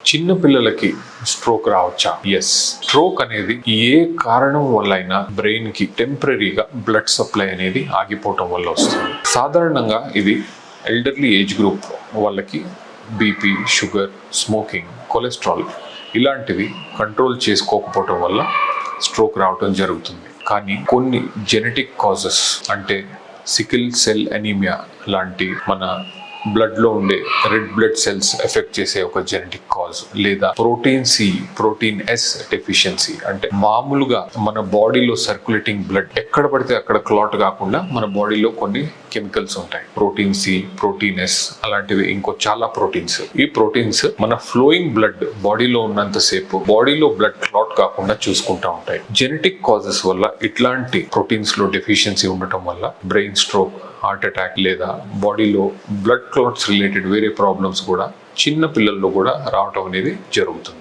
చిన్న పిల్లలకి స్ట్రోక్ రావచ్చా? ఎస్. స్ట్రోక్ అనేది ఏ కారణం వల్ల అయినా బ్రెయిన్ కి టెంపరీగా బ్లడ్ సప్లై అనేది ఆగిపోవటం వల్ల వస్తుంది. సాధారణంగా ఇది ఎల్డర్లీ ఏజ్ గ్రూప్ వాళ్ళకి బీపీ, షుగర్, స్మోకింగ్, కొలెస్ట్రాల్ ఇలాంటివి కంట్రోల్ చేసుకోకపోవటం వల్ల స్ట్రోక్ రావటం జరుగుతుంది. కానీ కొన్ని జెనెటిక్ కాజెస్ అంటే సికిల్ సెల్ అనీమియా లాంటి మన బ్లడ్ లో ఉండే రెడ్ బ్లడ్ సెల్స్ ఎఫెక్ట్ చేసే ఒక జెనెటిక్ కాజ్, లేదా protein C, protein S deficiency అంటే మామూలుగా మన బాడీలో సర్క్యులేటింగ్ బ్లడ్ ఎక్కడ పడితే అక్కడ క్లాట్ కాకుండా మన బాడీలో కొన్ని కెమికల్స్ ఉంటాయి. ప్రోటీన్ సి, ప్రోటీన్ ఎస్ అలాంటివి ఇంకో చాలా ప్రోటీన్స్. ఈ ప్రోటీన్స్ మన ఫ్లోయింగ్ బ్లడ్ బాడీలో ఉన్నంత సేపు బాడీలో బ్లడ్ క్లాట్ కాకుండా చూసుకుంటా ఉంటాయి. జెనెటిక్ కాజెస్ వల్ల ఇట్లాంటి ప్రోటీన్స్ లో డెఫిషియన్సీ ఉండటం వల్ల బ్రెయిన్ స్ట్రోక్, హార్ట్ అటాక్ లేదా బాడీలో బ్లడ్ క్లాట్స్ రిలేటెడ్ వేరే ప్రాబ్లమ్స్ కూడా చిన్న పిల్లల్లో కూడా రావటం అనేది జరుగుతుంది.